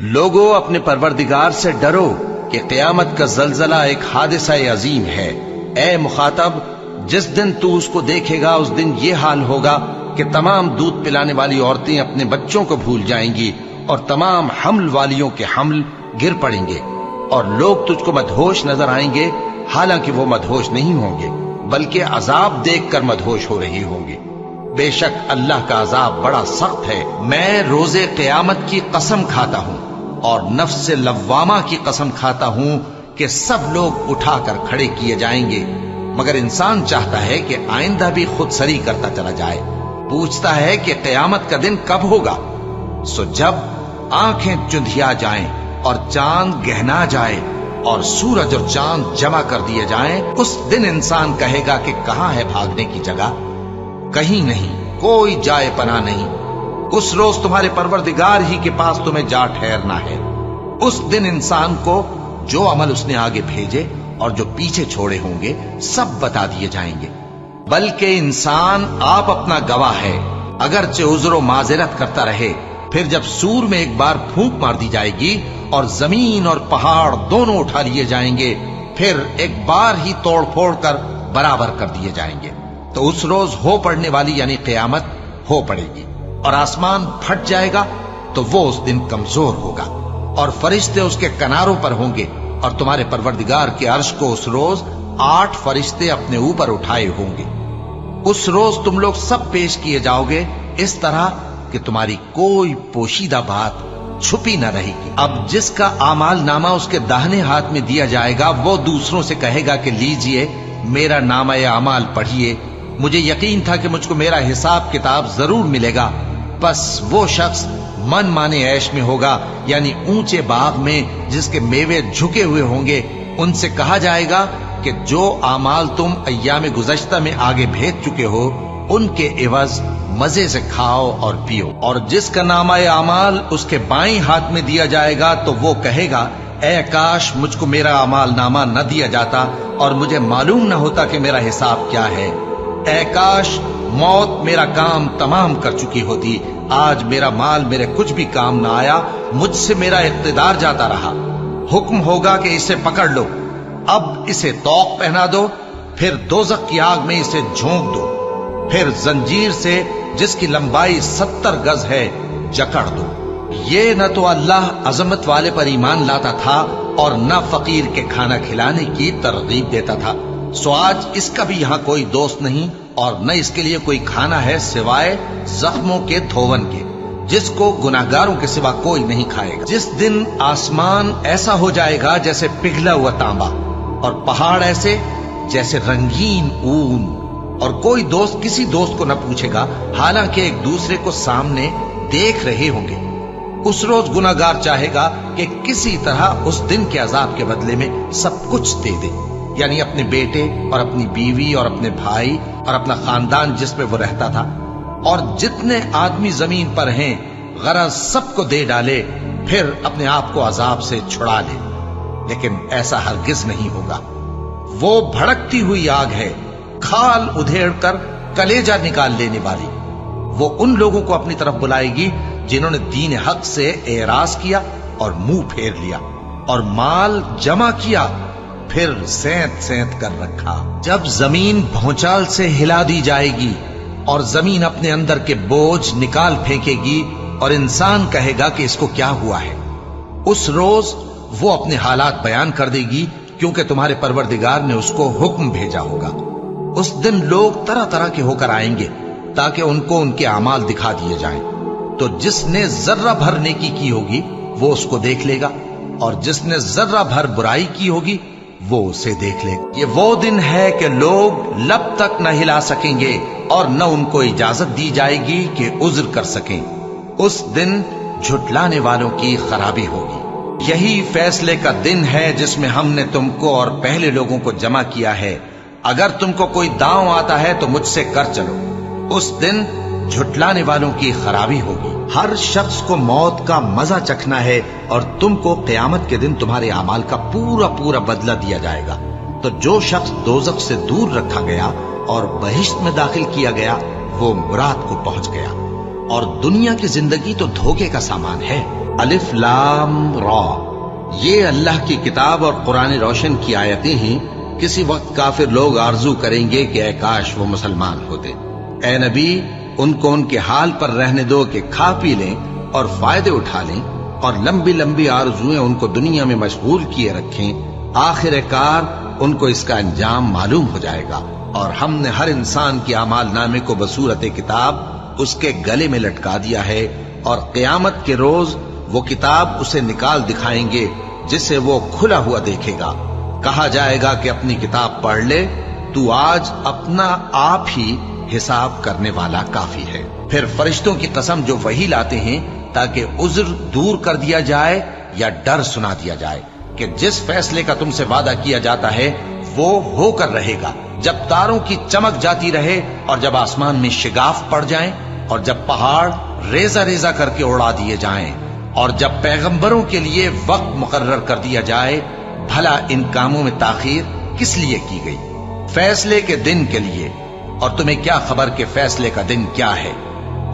لوگو اپنے پروردگار سے ڈرو کہ قیامت کا زلزلہ ایک حادثہ عظیم ہے۔ اے مخاطب، جس دن تو اس کو دیکھے گا اس دن یہ حال ہوگا کہ تمام دودھ پلانے والی عورتیں اپنے بچوں کو بھول جائیں گی اور تمام حمل والیوں کے حمل گر پڑیں گے، اور لوگ تجھ کو مدہوش نظر آئیں گے، حالانکہ وہ مدہوش نہیں ہوں گے بلکہ عذاب دیکھ کر مدہوش ہو رہے ہوں گے۔ بے شک اللہ کا عذاب بڑا سخت ہے۔ میں روز قیامت کی قسم کھاتا ہوں اور نفس لوامہ کی قسم کھاتا ہوں کہ سب لوگ اٹھا کر کھڑے کیے جائیں گے، مگر انسان چاہتا ہے کہ آئندہ بھی خود سری کرتا چلا جائے۔ پوچھتا ہے کہ قیامت کا دن کب ہوگا؟ سو جب آنکھیں چندھیا جائیں اور چاند گہنا جائے اور سورج اور چاند جمع کر دیے جائیں، اس دن انسان کہے گا کہ کہاں ہے بھاگنے کی جگہ؟ کہیں نہیں، کوئی جائے پناہ نہیں۔ اس روز تمہارے پروردگار ہی کے پاس تمہیں جا ٹھہرنا ہے۔ اس دن انسان کو جو عمل اس نے آگے بھیجے اور جو پیچھے چھوڑے ہوں گے سب بتا دیے جائیں گے، بلکہ انسان آپ اپنا گواہ ہے۔ اگرچہ عذر و معذرت کرتا رہے، پھر جب سور میں ایک بار پھونک مار دی جائے گی اور زمین اور پہاڑ دونوں اٹھا لیے جائیں گے، پھر ایک بار ہی توڑ پھوڑ کر برابر کر دیے جائیں گے، تو اس روز ہو پڑنے والی یعنی قیامت ہو پڑے گی، اور آسمان پھٹ جائے گا تو وہ اس دن کمزور ہوگا، اور فرشتے اس کے کناروں پر ہوں گے، اور تمہارے پروردگار کے عرش کو اس روز 8 فرشتے اپنے اوپر اٹھائے ہوں گے۔ اس روز تم لوگ سب پیش کیے جاؤ گے اس طرح کہ تمہاری کوئی پوشیدہ بات چھپی نہ رہے گی۔ اب جس کا اعمال نامہ اس کے داہنے ہاتھ میں دیا جائے گا وہ دوسروں سے کہے گا کہ لیجئے میرا نامہ اعمال پڑھیے، مجھے یقین تھا کہ مجھ کو میرا حساب کتاب ضرور ملے گا۔ بس وہ شخص من مانے عیش میں ہوگا، یعنی اونچے باغ میں جس کے میوے جھکے ہوئے ہوں گے۔ ان سے کہا جائے گا کہ جو اعمال تم ایام گزشتہ میں آگے بھیج چکے ہو ان کے عوض مزے سے کھاؤ اور پیو۔ اور جس کا نامہ اعمال اس کے بائیں ہاتھ میں دیا جائے گا تو وہ کہے گا اے کاش مجھ کو میرا اعمال نامہ نہ دیا جاتا اور مجھے معلوم نہ ہوتا کہ میرا حساب کیا ہے۔ اے کاش موت میرا کام تمام کر چکی ہوتی، آج میرا مال میرے کچھ بھی کام نہ آیا، مجھ سے میرا اقتدار جاتا رہا۔ حکم ہوگا کہ اسے پکڑ لو، اب اسے طوق پہنا دو، پھر دوزخ کی آگ میں اسے جھونک دو، پھر زنجیر سے جس کی لمبائی 70 گز ہے جکڑ دو۔ یہ نہ تو اللہ عظمت والے پر ایمان لاتا تھا اور نہ فقیر کے کھانا کھلانے کی ترغیب دیتا تھا، سو آج اس کا بھی یہاں کوئی دوست نہیں اور نہ اس کے لیے کوئی کھانا ہے سوائے زخموں کے دھون کے، جس کو گناہگاروں کے سوا کوئی نہیں کھائے گا۔ جس دن آسمان ایسا ہو جائے گا جیسے پگھلا ہوا تانبا، اور پہاڑ ایسے جیسے رنگین اون، اور کوئی دوست کسی دوست کو نہ پوچھے گا، حالانکہ ایک دوسرے کو سامنے دیکھ رہے ہوں گے۔ اس روز گناہگار چاہے گا کہ کسی طرح اس دن کے عذاب کے بدلے میں سب کچھ دے دے، یعنی اپنے بیٹے اور اپنی بیوی اور اپنے بھائی اور اپنا خاندان جس میں وہ رہتا تھا، اور جتنے آدمی زمین پر ہیں غرض سب کو دے ڈالے، پھر اپنے آپ کو عذاب سے چھڑا لے۔ لیکن ایسا ہرگز نہیں ہوگا۔ وہ بھڑکتی ہوئی آگ ہے، کھال ادھیڑ کر کلیجہ نکال لینے والی۔ وہ ان لوگوں کو اپنی طرف بلائے گی جنہوں نے دین حق سے اعراض کیا اور منہ پھیر لیا، اور مال جمع کیا پھر سینت سینت کر رکھا۔ جب زمین بھونچال سے ہلا دی جائے گی اور زمین اپنے اندر کے بوجھ نکال پھینکے گی اور انسان کہے گا کہ اس کو کیا ہوا ہے، اس روز وہ اپنے حالات بیان کر دے گی کیونکہ تمہارے پروردگار نے اس کو حکم بھیجا ہوگا۔ اس دن لوگ طرح طرح کے ہو کر آئیں گے تاکہ ان کو ان کے اعمال دکھا دیے جائیں، تو جس نے ذرہ بھر نیکی کی ہوگی وہ اس کو دیکھ لے گا، اور جس نے ذرہ بھر برائی کی ہوگی وہ اسے دیکھ لے گا۔ یہ وہ دن ہے کہ لوگ لب تک نہ ہلا سکیں گے اور نہ ان کو اجازت دی جائے گی کہ عذر کر سکیں۔ اس دن جھٹلانے والوں کی خرابی ہوگی۔ یہی فیصلے کا دن ہے جس میں ہم نے تم کو اور پہلے لوگوں کو جمع کیا ہے۔ اگر تم کو کوئی داؤں آتا ہے تو مجھ سے کر چلو۔ اس دن جھٹلانے والوں کی خرابی ہوگی۔ ہر شخص کو موت کا مزہ چکھنا ہے، اور تم کو قیامت کے دن تمہارے اعمال کا پورا پورا بدلہ دیا جائے گا۔ تو جو شخص دوزخ سے دور رکھا گیا اور بہشت میں داخل کیا گیا وہ مراد کو پہنچ گیا، اور دنیا کی زندگی تو دھوکے کا سامان ہے۔ الف لام را، یہ اللہ کی کتاب اور قرآن روشن کی آیتیں ہیں۔ کسی وقت کافر لوگ آرزو کریں گے کہ اے کاش وہ مسلمان ہوتے۔ اے نبی، ان کو ان کے حال پر رہنے دو کہ کھا پی لیں اور فائدے اٹھا لیں، اور لمبی لمبی آرزویں ان کو دنیا میں مشغول کیے رکھیں۔ آخر کار ان کو اس کا انجام معلوم ہو جائے گا، اور ہم نے ہر انسان کی اعمال نامے کو بصورت کتاب اس کے گلے میں لٹکا دیا ہے، اور قیامت کے روز وہ کتاب اسے نکال دکھائیں گے جسے وہ کھلا ہوا دیکھے گا۔ کہا جائے گا کہ اپنی کتاب پڑھ لے، تو آج اپنا آپ ہی حساب کرنے والا کافی ہے۔ پھر فرشتوں کی قسم جو وحی لاتے ہیں تاکہ عذر دور کر دیا جائے یا ڈر سنا دیا جائے کہ جس فیصلے کا تم سے وعدہ کیا جاتا ہے وہ ہو کر رہے گا، جب تاروں کی چمک جاتی رہے اور جب آسمان میں شگاف پڑ جائیں اور جب پہاڑ ریزہ ریزہ کر کے اڑا دیے جائیں اور جب پیغمبروں کے لیے وقت مقرر کر دیا جائے۔ بھلا ان کاموں میں تاخیر کس لیے کی گئی؟ فیصلے کے دن کے لیے، اور تمہیں کیا خبر کہ فیصلے کا دن کیا ہے؟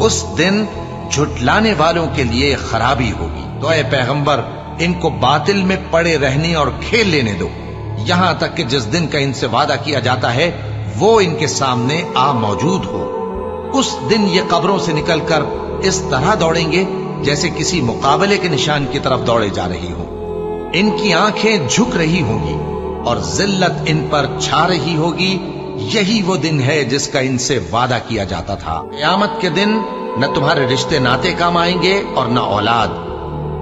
اس دن جھٹلانے والوں کے لیے خرابی ہوگی۔ تو اے پیغمبر، ان کو باطل میں پڑے رہنے اور کھیل لینے دو، یہاں تک کہ جس دن کا ان سے وعدہ کیا جاتا ہے وہ ان کے سامنے آ موجود ہو۔ اس دن یہ قبروں سے نکل کر اس طرح دوڑیں گے جیسے کسی مقابلے کے نشان کی طرف دوڑے جا رہی ہوں۔ ان کی آنکھیں جھک رہی ہوں گی اور ذلت ان پر چھا رہی ہوگی۔ یہی وہ دن ہے جس کا ان سے وعدہ کیا جاتا تھا۔ قیامت کے دن نہ تمہارے رشتے ناتے کام آئیں گے اور نہ اولاد۔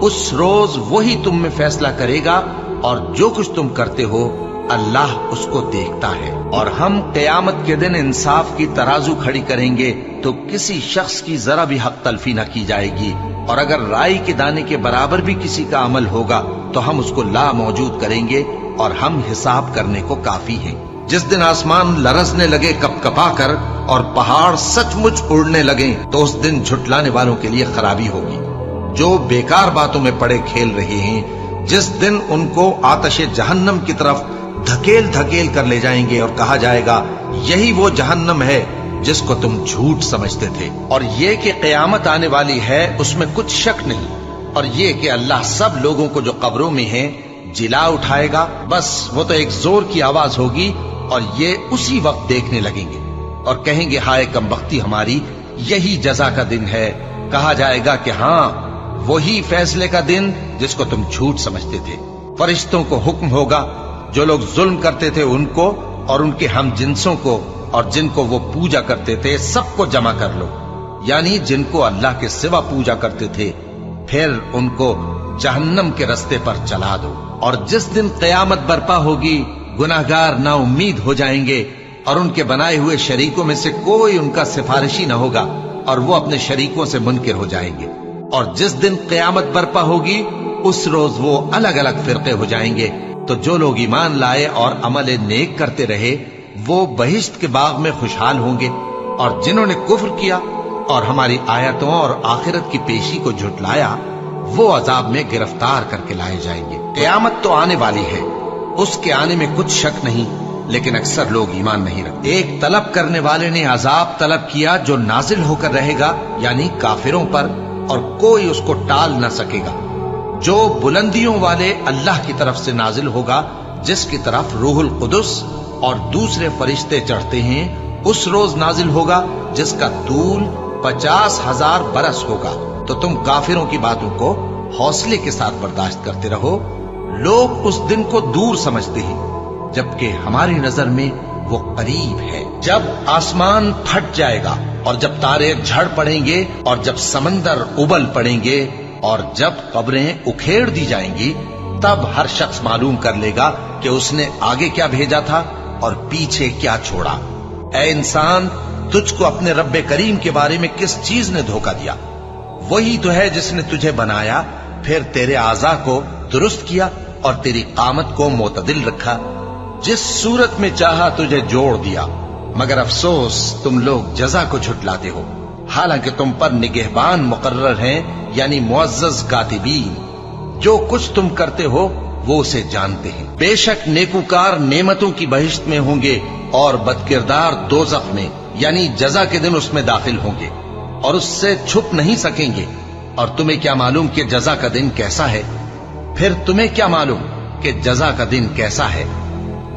اس روز وہی تم میں فیصلہ کرے گا، اور جو کچھ تم کرتے ہو اللہ اس کو دیکھتا ہے۔ اور ہم قیامت کے دن انصاف کی ترازو کھڑی کریں گے تو کسی شخص کی ذرا بھی حق تلفی نہ کی جائے گی، اور اگر رائی کے دانے کے برابر بھی کسی کا عمل ہوگا تو ہم اس کو لا موجود کریں گے، اور ہم حساب کرنے کو کافی ہیں۔ جس دن آسمان لرزنے لگے کپ کپا کر اور پہاڑ سچ مچ اڑنے لگیں تو اس دن جھٹلانے والوں کے لیے خرابی ہوگی جو بیکار باتوں میں پڑے کھیل رہے ہیں۔ جس دن ان کو آتش جہنم کی طرف دھکیل دھکیل کر لے جائیں گے اور کہا جائے گا یہی وہ جہنم ہے جس کو تم جھوٹ سمجھتے تھے۔ اور یہ کہ قیامت آنے والی ہے اس میں کچھ شک نہیں، اور یہ کہ اللہ سب لوگوں کو جو قبروں میں ہیں جلا اٹھائے گا۔ بس وہ تو ایک زور کی آواز ہوگی اور یہ اسی وقت دیکھنے لگیں گے اور کہیں گے ہائے کمبختی ہماری، یہی جزا کا دن ہے۔ کہا جائے گا کہ ہاں وہی فیصلے کا دن جس کو تم جھوٹ سمجھتے تھے۔ فرشتوں کو حکم ہوگا جو لوگ ظلم کرتے تھے ان کو اور ان کے ہم جنسوں کو اور جن کو وہ پوجا کرتے تھے سب کو جمع کر لو، یعنی جن کو اللہ کے سوا پوجا کرتے تھے، پھر ان کو جہنم کے رستے پر چلا دو۔ اور جس دن قیامت برپا ہوگی گناہگار نا امید ہو جائیں گے، اور ان کے بنائے ہوئے شریکوں میں سے کوئی ان کا سفارشی نہ ہوگا، اور وہ اپنے شریکوں سے منکر ہو جائیں گے۔ اور جس دن قیامت برپا ہوگی اس روز وہ الگ الگ فرقے ہو جائیں گے، تو جو لوگ ایمان لائے اور عمل نیک کرتے رہے وہ بہشت کے باغ میں خوشحال ہوں گے، اور جنہوں نے کفر کیا اور ہماری آیتوں اور آخرت کی پیشی کو جھٹلایا وہ عذاب میں گرفتار کر کے لائے جائیں گے۔ قیامت تو آنے والی ہے، اس کے آنے میں کچھ شک نہیں، لیکن اکثر لوگ ایمان نہیں رکھتے۔ ایک طلب کرنے والے نے عذاب طلب کیا جو نازل ہو کر رہے گا، یعنی کافروں پر، اور کوئی اس کو ٹال نہ سکے گا۔ جو بلندیوں والے اللہ کی طرف سے نازل ہوگا، جس کی طرف روح القدس اور دوسرے فرشتے چڑھتے ہیں، اس روز نازل ہوگا جس کا طول 50,000 برس ہوگا۔ تو تم کافروں کی باتوں کو حوصلے کے ساتھ برداشت کرتے رہو۔ لوگ اس دن کو دور سمجھتے ہیں جبکہ ہماری نظر میں وہ قریب ہے۔ جب آسمان پھٹ جائے گا اور جب تارے جھڑ پڑیں گے اور جب سمندر ابل پڑیں گے اور جب قبریں اکھیڑ دی جائیں گی، تب ہر شخص معلوم کر لے گا کہ اس نے آگے کیا بھیجا تھا اور پیچھے کیا چھوڑا۔ اے انسان، تجھ کو اپنے رب کریم کے بارے میں کس چیز نے دھوکہ دیا؟ وہی تو ہے جس نے تجھے بنایا، پھر تیرے اعضاء کو درست کیا اور تیری قامت کو معتدل رکھا، جس صورت میں چاہا تجھے جوڑ دیا۔ مگر افسوس تم لوگ جزا کو جھٹلاتے ہو، حالانکہ تم پر نگہبان مقرر ہیں، یعنی معزز کاتبین۔ جو کچھ تم کرتے ہو وہ اسے جانتے ہیں۔ بے شک نیکوکار نعمتوں کی بہشت میں ہوں گے اور بدکردار دوزخ میں، یعنی جزا کے دن اس میں داخل ہوں گے اور اس سے چھپ نہیں سکیں گے۔ اور تمہیں کیا معلوم کہ جزا کا دن کیسا ہے؟ پھر تمہیں کیا معلوم کہ جزا کا دن کیسا ہے،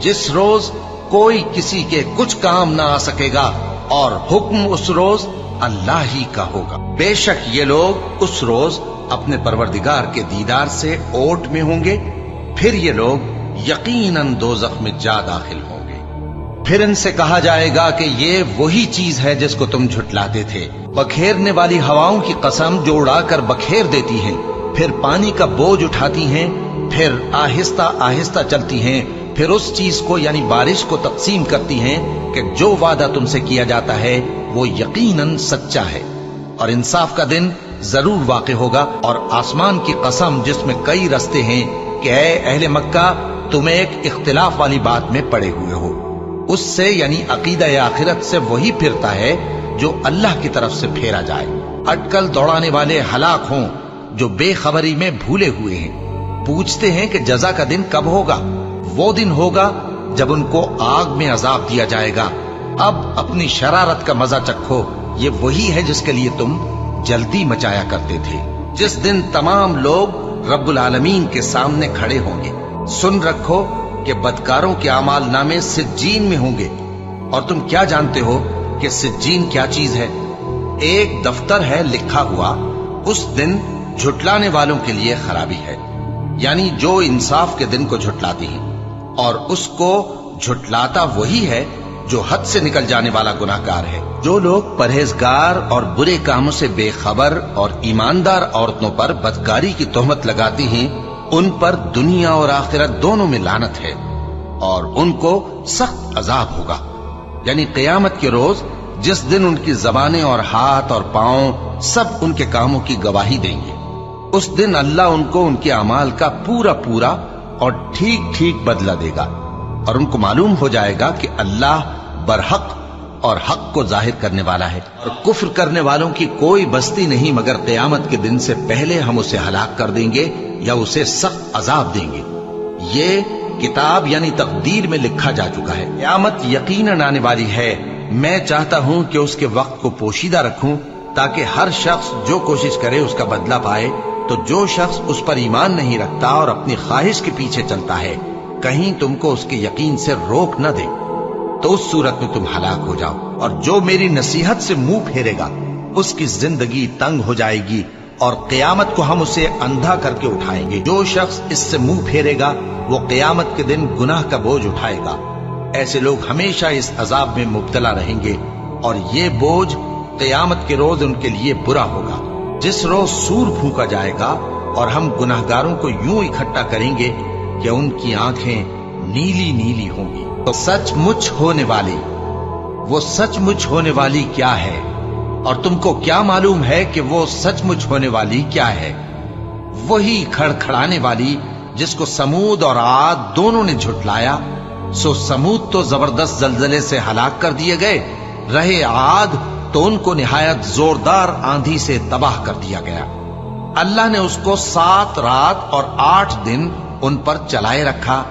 جس روز کوئی کسی کے کچھ کام نہ آ سکے گا اور حکم اس روز اللہ ہی کا ہوگا۔ بے شک یہ لوگ اس روز اپنے پروردگار کے دیدار سے اوٹ میں ہوں گے، پھر یہ لوگ یقیناً دوزخ میں جا داخل ہوں گے۔ پھر ان سے کہا جائے گا کہ یہ وہی چیز ہے جس کو تم جھٹلاتے تھے، بکھیرنے والی ہواؤں کی قسم جو اڑا کر بکھیر دیتی ہیں، پھر پانی کا بوجھ اٹھاتی ہیں، پھر آہستہ آہستہ چلتی ہیں، پھر اس چیز کو یعنی بارش کو تقسیم کرتی ہیں کہ جو وعدہ تم سے کیا جاتا ہے وہ یقیناً سچا ہے، اور انصاف کا دن ضرور واقع ہوگا۔ اور آسمان کی قسم جس میں کئی رستے ہیں کہ اے اہل مکہ تم ایک اختلاف والی بات میں پڑے ہوئے ہو، اس سے یعنی عقیدہ آخرت سے وہی پھرتا ہے جو اللہ کی طرف سے پھیرا جائے۔ اٹکل دوڑانے والے ہلاک ہوں جو بے خبری میں بھولے ہوئے ہیں، پوچھتے ہیں کہ جزا کا دن کب ہوگا؟ وہ دن ہوگا جب ان کو آگ میں عذاب دیا جائے گا۔ اب اپنی شرارت کا مزہ چکھو، یہ وہی ہے جس کے لیے تم جلدی مچایا کرتے تھے، جس دن تمام لوگ رب العالمین کے سامنے کھڑے ہوں گے۔ سن رکھو کہ بدکاروں کے اعمال نامے سجین میں ہوں گے، اور تم کیا جانتے ہو کہ سجین کیا چیز ہے؟ ایک دفتر ہے لکھا ہوا، اس دن جھٹلانے والوں کے لیے خرابی ہے، یعنی جو انصاف کے دن کو جھٹلاتی ہیں، اور اس کو جھٹلاتا وہی ہے جو حد سے نکل جانے والا گناہگار ہے۔ جو لوگ پرہیزگار اور برے کاموں سے بے خبر اور ایماندار عورتوں پر بدکاری کی تہمت لگاتی ہیں، ان پر دنیا اور آخرت دونوں میں لعنت ہے، اور ان کو سخت عذاب ہوگا، یعنی قیامت کے روز جس دن ان کی زبانیں اور ہاتھ اور پاؤں سب ان کے کاموں کی گواہی دیں گے۔ اس دن اللہ ان کو ان کے اعمال کا پورا پورا اور ٹھیک ٹھیک بدلہ دے گا، اور ان کو معلوم ہو جائے گا کہ اللہ برحق اور حق کو ظاہر کرنے والا ہے، اور کفر کرنے والوں کی کوئی بستی نہیں مگر قیامت کے دن سے پہلے ہم اسے ہلاک کر دیں گے یا اسے سخت عذاب دیں گے۔ یہ کتاب یعنی تقدیر میں لکھا جا چکا ہے۔ قیامت یقیناً آنے والی ہے، میں چاہتا ہوں کہ اس کے وقت کو پوشیدہ رکھوں تاکہ ہر شخص جو کوشش کرے اس کا بدلہ پائے۔ تو جو شخص اس پر ایمان نہیں رکھتا اور اپنی خواہش کے پیچھے چلتا ہے، کہیں تم کو اس کے یقین سے روک نہ دے، تو اس صورت میں تم ہلاک ہو جاؤ۔ اور جو میری نصیحت سے منہ پھیرے گا اس کی زندگی تنگ ہو جائے گی، اور قیامت کو ہم اسے اندھا کر کے اٹھائیں گے۔ جو شخص اس سے منہ پھیرے گا وہ قیامت کے دن گناہ کا بوجھ اٹھائے گا۔ ایسے لوگ ہمیشہ اس عذاب میں مبتلا رہیں گے، اور یہ بوجھ قیامت کے روز ان کے لیے برا ہوگا، جس روز سور پھونکا جائے گا، اور ہم گناہگاروں کو یوں اکٹھا کریں گے کہ ان کی آنکھیں نیلی نیلی ہوں گی۔ تو سچ مچ ہونے والی، وہ سچ مچ ہونے والی کیا ہے؟ اور تم کو کیا معلوم ہے کہ وہ سچ مچ ہونے والی کیا ہے؟ وہی کھڑکھڑانے والی جس کو سمود اور عاد دونوں نے جھٹلایا۔ سو سمود تو زبردست زلزلے سے ہلاک کر دیے گئے، رہے عاد تو ان کو نہایت زوردار آندھی سے تباہ کر دیا گیا۔ اللہ نے اس کو 7 رات اور 8 دن ان پر چلائے رکھا۔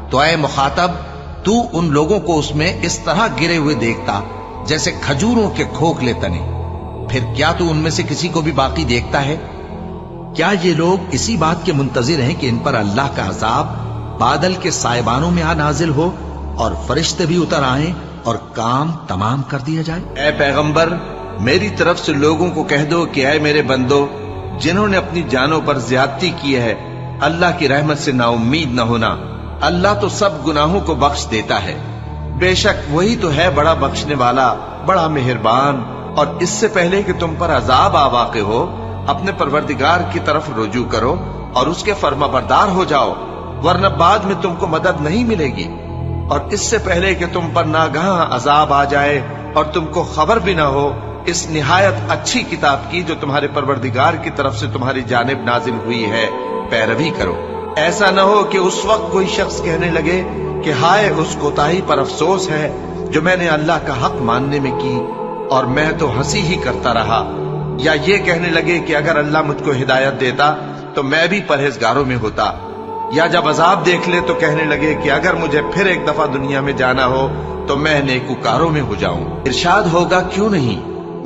تو اے مخاطب، تو ان لوگوں کو اس میں اس طرح گرے ہوئے دیکھتا جیسے کھجوروں کے کھوکھلے تنے، پھر کیا تو ان میں سے کسی کو بھی باقی دیکھتا ہے؟ کیا یہ لوگ اسی بات کے منتظر ہیں کہ ان پر اللہ کا عذاب بادل کے سائبانوں میں آ نازل ہو اور فرشتے بھی اتر آئیں اور کام تمام کر دیا جائے؟ اے پیغمبر، میری طرف سے لوگوں کو کہہ دو کہ اے میرے بندو، جنہوں نے اپنی جانوں پر زیادتی کی ہے، اللہ کی رحمت سے نا امید نہ ہونا۔ اللہ تو سب گناہوں کو بخش دیتا ہے، بے شک وہی تو ہے بڑا بخشنے والا، بڑا مہربان۔ اور اس سے پہلے کہ تم پر عذاب آ واقع ہو، اپنے پروردگار کی طرف رجوع کرو اور اس کے فرما بردار ہو جاؤ، ورنہ بعد میں تم کو مدد نہیں ملے گی۔ اور اس سے پہلے کہ تم پر ناگہاں عذاب آ جائے اور تم کو خبر بھی نہ ہو، اس نہایت اچھی کتاب کی جو تمہارے پروردگار کی طرف سے تمہاری جانب نازل ہوئی ہے پیروی کرو۔ ایسا نہ ہو کہ اس وقت کوئی شخص کہنے لگے کہ ہائے اس کوتاہی پر افسوس ہے جو میں نے اللہ کا حق ماننے میں کی، اور میں تو ہنسی ہی کرتا رہا، یا یہ کہنے لگے کہ اگر اللہ مجھ کو ہدایت دیتا تو میں بھی پرہیزگاروں میں ہوتا، یا جب عذاب دیکھ لے تو کہنے لگے کہ اگر مجھے پھر ایک دفعہ دنیا میں جانا ہو تو میں نیکوکاروں میں ہو جاؤں۔ ارشاد ہوگا کیوں نہیں،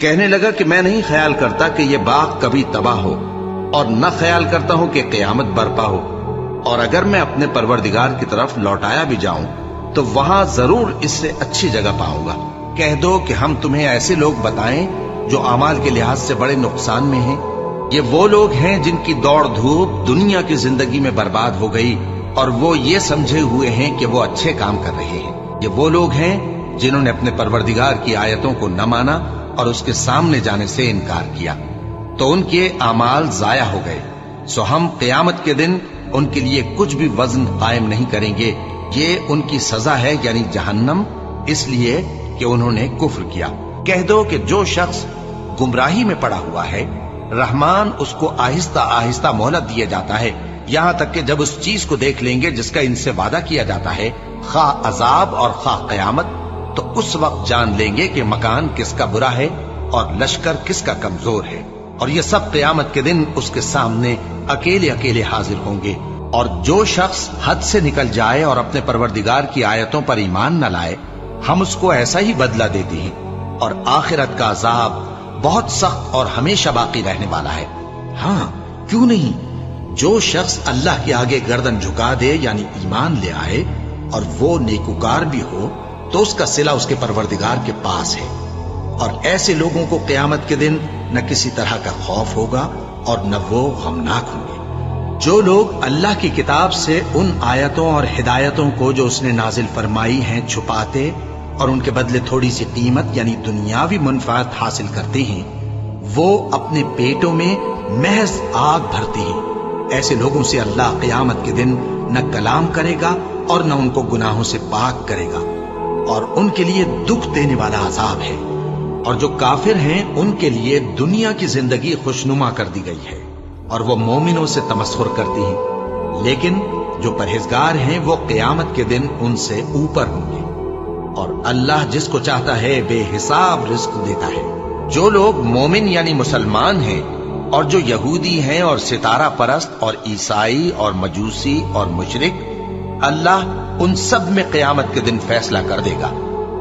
کہنے لگا کہ میں نہیں خیال کرتا کہ یہ باغ کبھی تباہ ہو، اور نہ خیال کرتا ہوں کہ قیامت برپا ہو، اور اگر میں اپنے پروردگار کی طرف لوٹایا بھی جاؤں تو وہاں ضرور اس سے اچھی جگہ پاؤں گا۔ کہہ دو کہ ہم تمہیں ایسے لوگ بتائیں جو اعمال کے لحاظ سے بڑے نقصان میں ہیں؟ یہ وہ لوگ ہیں جن کی دوڑ دھوپ دنیا کی زندگی میں برباد ہو گئی، اور وہ یہ سمجھے ہوئے ہیں کہ وہ اچھے کام کر رہے ہیں۔ یہ وہ لوگ ہیں جنہوں نے اپنے پروردگار کی آیتوں کو نہ مانا اور اس کے سامنے جانے سے انکار کیا، تو ان کے اعمال ضائع ہو گئے۔ سو ہم قیامت کے دن ان کے لیے کچھ بھی وزن قائم نہیں کریں گے، یہ ان کی سزا ہے، یعنی جہنم، اس لیے کہ انہوں نے کفر کیا۔ کہہ دو کہ جو شخص گمراہی میں پڑا ہوا ہے، رحمان اس کو آہستہ آہستہ مہلت دیا جاتا ہے، یہاں تک کہ جب اس چیز کو دیکھ لیں گے جس کا ان سے وعدہ کیا جاتا ہے، خواہ عذاب اور خواہ قیامت، تو اس وقت جان لیں گے کہ مکان کس کا برا ہے اور لشکر کس کا کمزور ہے، اور یہ سب قیامت کے دن اس کے سامنے اکیلے اکیلے حاضر ہوں گے۔ اور جو شخص حد سے نکل جائے اور اپنے پروردگار کی آیتوں پر ایمان نہ لائے، ہم اس کو ایسا ہی بدلہ دیتے ہیں، اور آخرت کا عذاب بہت سخت اور ہمیشہ باقی رہنے والا ہے۔ ہاں کیوں نہیں، جو شخص اللہ کے آگے گردن جھکا دے، یعنی ایمان لے آئے، اور وہ نیکوکار بھی ہو، تو اس کا صلہ اس کے پروردگار کے پاس ہے، اور ایسے لوگوں کو قیامت کے دن نہ کسی طرح کا خوف ہوگا اور نہ وہ غمناک ہوں گے۔ جو لوگ اللہ کی کتاب سے ان آیتوں اور ہدایتوں کو جو اس نے نازل فرمائی ہیں چھپاتے اور ان کے بدلے تھوڑی سی قیمت یعنی دنیاوی منفعت حاصل کرتے ہیں، وہ اپنے پیٹوں میں محض آگ بھرتے ہیں۔ ایسے لوگوں سے اللہ قیامت کے دن نہ کلام کرے گا اور نہ ان کو گناہوں سے پاک کرے گا، اور ان کے لیے دکھ دینے والا عذاب ہے۔ اور جو کافر ہیں ان کے لیے دنیا کی زندگی خوشنما کر دی گئی ہے، اور وہ مومنوں سے تمسخر کرتی ہیں، لیکن جو پرہیزگار ہیں وہ قیامت کے دن ان سے اوپر ہوں گے، اور اللہ جس کو چاہتا ہے بے حساب رزق دیتا ہے۔ جو لوگ مومن یعنی مسلمان ہیں اور جو یہودی ہیں اور ستارہ پرست اور عیسائی اور مجوسی اور مشرک، اللہ ان سب میں قیامت کے دن فیصلہ کر دے گا۔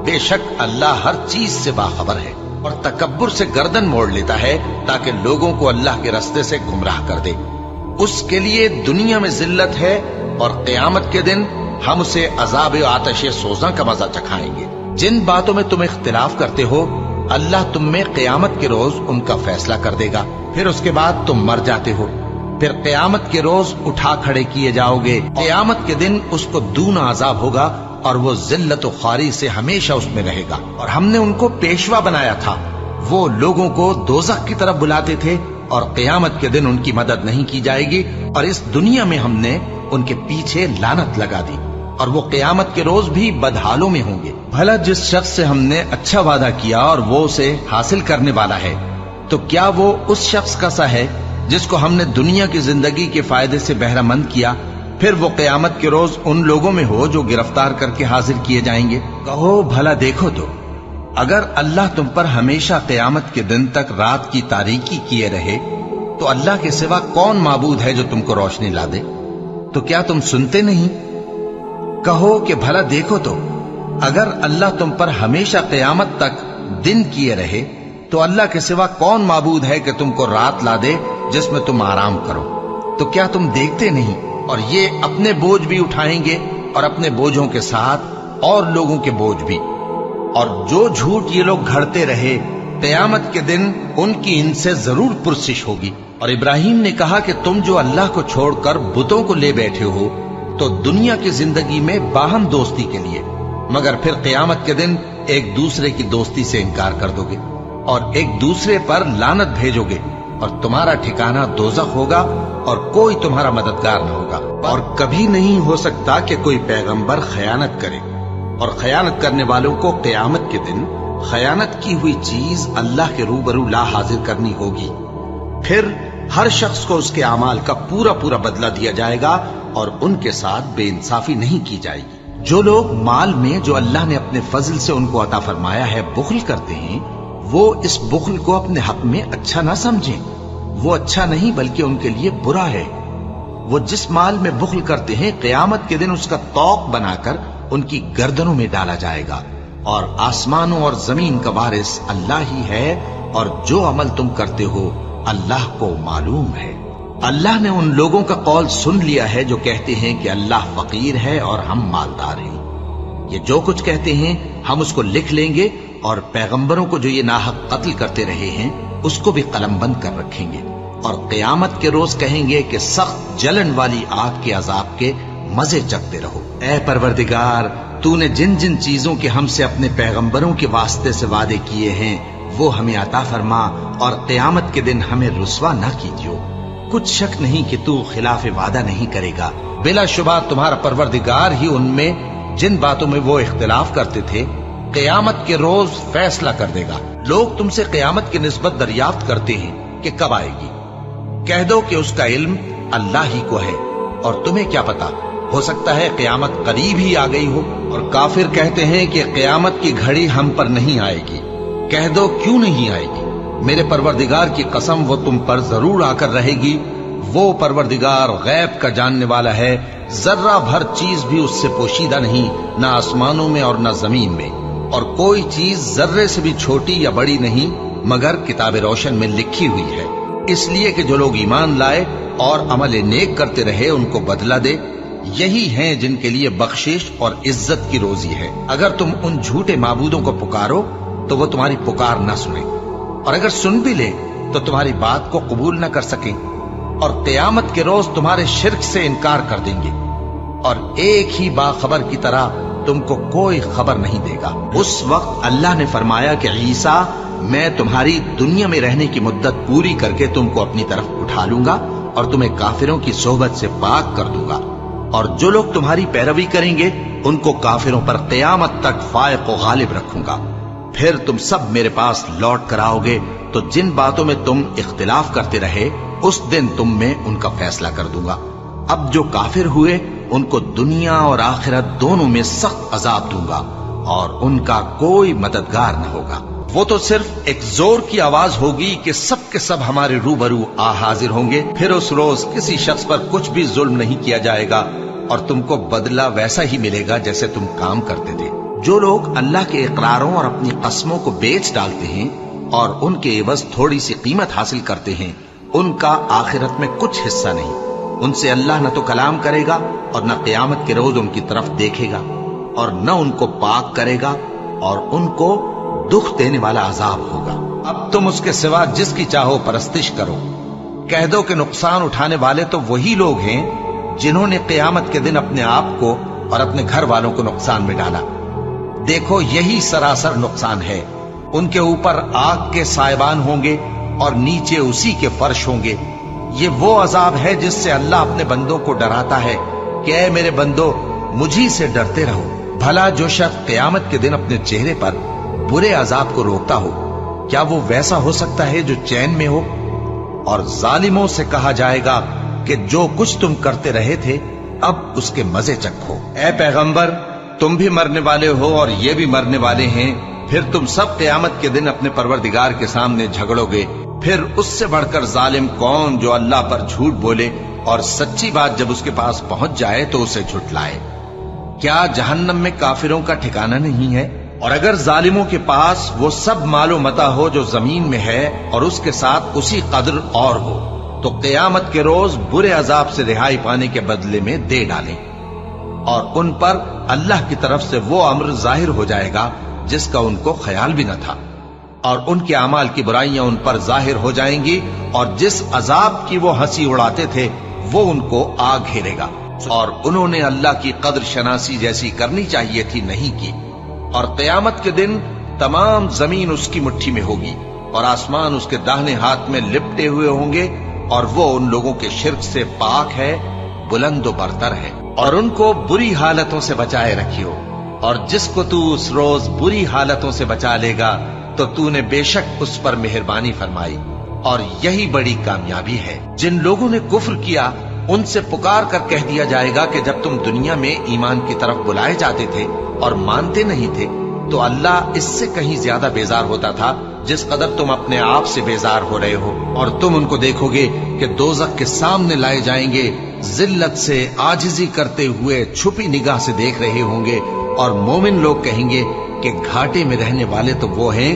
بے شک اللہ ہر چیز سے باخبر ہے، اور تکبر سے گردن موڑ لیتا ہے تاکہ لوگوں کو اللہ کے رستے سے گمراہ کر دے۔ اس کے لیے دنیا میں ذلت ہے، اور قیامت کے دن ہم اسے عذاب آتش سوزاں کا مزہ چکھائیں گے۔ جن باتوں میں تم اختلاف کرتے ہو، اللہ تم میں قیامت کے روز ان کا فیصلہ کر دے گا، پھر اس کے بعد تم مر جاتے ہو، پھر قیامت کے روز اٹھا کھڑے کیے جاؤ گے۔ قیامت کے دن اس کو دونا عذاب ہوگا، اور وہ ذلت و خواری سے ہمیشہ اس میں رہے گا۔ اور ہم نے ان کو پیشوا بنایا تھا، وہ لوگوں کو دوزخ کی طرف بلاتے تھے، اور قیامت کے دن ان کی مدد نہیں کی جائے گی، اور اس دنیا میں ہم نے ان کے پیچھے لعنت لگا دی، اور وہ قیامت کے روز بھی بدحالوں میں ہوں گے۔ بھلا جس شخص سے ہم نے اچھا وعدہ کیا اور وہ اسے حاصل کرنے والا ہے، تو کیا وہ اس شخص کا سا ہے جس کو ہم نے دنیا کی زندگی کے فائدے سے بہرہ مند کیا، پھر وہ قیامت کے روز ان لوگوں میں ہو جو گرفتار کر کے حاضر کیے جائیں گے؟ کہو بھلا دیکھو تو، اگر اللہ تم پر ہمیشہ قیامت کے دن تک رات کی تاریکی کیے رہے، تو اللہ کے سوا کون معبود ہے جو تم کو روشنی لا دے؟ تو کیا تم سنتے نہیں؟ کہو کہ بھلا دیکھو تو، اگر اللہ تم پر ہمیشہ قیامت تک دن کیے رہے، تو اللہ کے سوا کون معبود ہے کہ تم کو رات لا دے جس میں تم آرام کرو؟ تو کیا تم دیکھتے نہیں؟ اور یہ اپنے بوجھ بھی اٹھائیں گے، اور اپنے بوجھوں کے ساتھ اور لوگوں کے بوجھ بھی۔ اور جو جھوٹ یہ لوگ گھڑتے رہے، قیامت کے دن ان کی ان سے ضرور پرسش ہوگی۔ اور ابراہیم نے کہا کہ تم جو اللہ کو چھوڑ کر بتوں کو لے بیٹھے ہو، تو دنیا کی زندگی میں باہم دوستی کے لیے، مگر پھر قیامت کے دن ایک دوسرے کی دوستی سے انکار کر دو گے، اور ایک دوسرے پر لعنت بھیجو گے، اور تمہارا ٹھکانہ دوزخ ہوگا، اور کوئی تمہارا مددگار نہ ہوگا۔ اور کبھی نہیں ہو سکتا کہ کوئی پیغمبر خیانت کرے، اور خیانت کرنے والوں کو قیامت کے دن خیانت کی ہوئی چیز اللہ کے روبرو لا حاضر کرنی ہوگی، پھر ہر شخص کو اس کے اعمال کا پورا پورا بدلہ دیا جائے گا، اور ان کے ساتھ بے انصافی نہیں کی جائے گی۔ جو لوگ مال میں جو اللہ نے اپنے فضل سے ان کو عطا فرمایا ہے بخل کرتے ہیں، وہ اس بخل کو اپنے حق میں اچھا نہ سمجھیں، وہ اچھا نہیں بلکہ ان کے لیے برا ہے۔ وہ جس مال میں بخل کرتے ہیں، قیامت کے دن اس کا طوق بنا کر ان کی گردنوں میں ڈالا جائے گا، اور آسمانوں اور زمین کا وارث اللہ ہی ہے، اور جو عمل تم کرتے ہو اللہ کو معلوم ہے۔ اللہ نے ان لوگوں کا قول سن لیا ہے جو کہتے ہیں کہ اللہ فقیر ہے اور ہم مالدار ہیں۔ یہ جو کچھ کہتے ہیں ہم اس کو لکھ لیں گے، اور پیغمبروں کو جو یہ ناحق قتل کرتے رہے ہیں اس کو بھی قلم بند کر رکھیں گے، اور قیامت کے روز کہیں گے کہ سخت جلن والی آگ کے عذاب کے مزے چکھتے رہو۔ اے پروردگار، تو نے جن جن چیزوں کے ہم سے اپنے پیغمبروں کے واسطے سے وعدے کیے ہیں وہ ہمیں عطا فرما، اور قیامت کے دن ہمیں رسوا نہ کیجیو۔ کچھ شک نہیں کہ تو خلاف وعدہ نہیں کرے گا۔ بلا شبہ تمہارا پروردگار ہی ان میں جن باتوں میں وہ اختلاف کرتے تھے قیامت کے روز فیصلہ کر دے گا۔ لوگ تم سے قیامت کی نسبت دریافت کرتے ہیں کہ کب آئے گی۔ کہہ دو کہ اس کا علم اللہ ہی کو ہے، اور تمہیں کیا پتا، ہو سکتا ہے قیامت قریب ہی آ گئی ہو۔ اور کافر کہتے ہیں کہ قیامت کی گھڑی ہم پر نہیں آئے گی۔ کہہ دو کیوں نہیں آئے گی؟ میرے پروردگار کی قسم وہ تم پر ضرور آ کر رہے گی۔ وہ پروردگار غیب کا جاننے والا ہے، ذرہ بھر چیز بھی اس سے پوشیدہ نہیں، نہ آسمانوں میں اور نہ زمین میں، اور کوئی چیز ذرے سے بھی چھوٹی یا بڑی نہیں مگر کتاب روشن میں لکھی ہوئی ہے، اس لیے کہ جو لوگ ایمان لائے اور عمل نیک کرتے رہے ان کو بدلہ دے۔ یہی ہیں جن کے لیے بخشش اور عزت کی روزی ہے۔ اگر تم ان جھوٹے معبودوں کو پکارو تو وہ تمہاری پکار نہ سنیں، اور اگر سن بھی لے تو تمہاری بات کو قبول نہ کر سکیں، اور قیامت کے روز تمہارے شرک سے انکار کر دیں گے، اور ایک ہی باخبر کی طرح تم کو کوئی خبر نہیں دے گا۔ اس وقت اللہ نے فرمایا کہ عیسیٰ، میں تمہاری دنیا میں رہنے کی مدت پوری کر کے تم کو اپنی طرف اٹھا لوں گا اور تمہیں کافروں کی صحبت سے پاک کر دوں گا، اور جو لوگ تمہاری پیروی کریں گے ان کو کافروں پر قیامت تک فائق و غالب رکھوں گا۔ پھر تم سب میرے پاس لوٹ کر آؤ گے تو جن باتوں میں تم اختلاف کرتے رہے اس دن تم میں ان کا فیصلہ کر دوں گا۔ اب جو کافر ہوئے ان کو دنیا اور آخرت دونوں میں سخت عذاب دوں گا، اور ان کا کوئی مددگار نہ ہوگا۔ وہ تو صرف ایک زور کی آواز ہوگی کہ سب کے سب ہمارے روبرو آ حاضر ہوں گے، پھر اس روز کسی شخص پر کچھ بھی ظلم نہیں کیا جائے گا، اور تم کو بدلہ ویسا ہی ملے گا جیسے تم کام کرتے تھے۔ جو لوگ اللہ کے اقراروں اور اپنی قسموں کو بیچ ڈالتے ہیں اور ان کے عوض تھوڑی سی قیمت حاصل کرتے ہیں، ان کا آخرت میں کچھ حصہ نہیں۔ ان سے اللہ نہ تو کلام کرے گا اور نہ قیامت کے روز ان کی طرف دیکھے گا، اور نہ ان کو پاک کرے گا، اور ان کو دکھ دینے والا عذاب ہوگا۔ اب تم اس کے سوا جس کی چاہو پرستش کرو۔ کہہ دو کہ نقصان اٹھانے والے تو وہی لوگ ہیں جنہوں نے قیامت کے دن اپنے آپ کو اور اپنے گھر والوں کو نقصان میں ڈالا۔ دیکھو یہی سراسر نقصان ہے۔ ان کے اوپر آگ کے سائبان ہوں گے اور نیچے اسی کے فرش ہوں گے۔ یہ وہ عذاب ہے جس سے اللہ اپنے بندوں کو ڈراتا ہے کہ اے میرے بندو، مجھی سے ڈرتے رہو۔ بھلا جو شخص قیامت کے دن اپنے چہرے پر برے عذاب کو روکتا ہو، کیا وہ ویسا ہو سکتا ہے جو چین میں ہو؟ اور ظالموں سے کہا جائے گا کہ جو کچھ تم کرتے رہے تھے اب اس کے مزے چکھو۔ اے پیغمبر، تم بھی مرنے والے ہو اور یہ بھی مرنے والے ہیں، پھر تم سب قیامت کے دن اپنے پروردگار کے سامنے جھگڑو گے۔ پھر اس سے بڑھ کر ظالم کون جو اللہ پر جھوٹ بولے اور سچی بات جب اس کے پاس پہنچ جائے تو اسے جھٹلائے؟ کیا جہنم میں کافروں کا ٹھکانہ نہیں ہے؟ اور اگر ظالموں کے پاس وہ سب مال و متاع ہو جو زمین میں ہے اور اس کے ساتھ اسی قدر اور ہو، تو قیامت کے روز برے عذاب سے رہائی پانے کے بدلے میں دے ڈالیں، اور ان پر اللہ کی طرف سے وہ امر ظاہر ہو جائے گا جس کا ان کو خیال بھی نہ تھا، اور ان کے اعمال کی برائیاں ان پر ظاہر ہو جائیں گی، اور جس عذاب کی وہ ہنسی اڑاتے تھے وہ ان کو آ گھیرے گا، اور انہوں نے اللہ کی قدر شناسی جیسی کرنی چاہیے تھی نہیں کی۔ اور قیامت کے دن تمام زمین اس کی مٹھی میں ہوگی اور آسمان اس کے داہنے ہاتھ میں لپٹے ہوئے ہوں گے، اور وہ ان لوگوں کے شرک سے پاک ہے، بلند و برتر ہے، اور ان کو بری حالتوں سے بچائے رکھیو، اور جس کو تو اس روز بری حالتوں سے بچا لے گا تو تو نے بے شک اس پر مہربانی فرمائی، اور یہی بڑی کامیابی ہے۔ جن لوگوں نے کفر کیا ان سے پکار کر کہہ دیا جائے گا کہ جب تم دنیا میں ایمان کی طرف بلائے جاتے تھے اور مانتے نہیں تھے تو اللہ اس سے کہیں زیادہ بیزار ہوتا تھا جس قدر تم اپنے آپ سے بیزار ہو رہے ہو، اور تم ان کو دیکھو گے کہ دوزخ کے سامنے لائے جائیں گے، ذلت سے عاجزی کرتے ہوئے چھپی نگاہ سے دیکھ رہے ہوں گے، اور مومن لوگ کہیں گے کہ گھاٹے میں رہنے والے تو وہ ہیں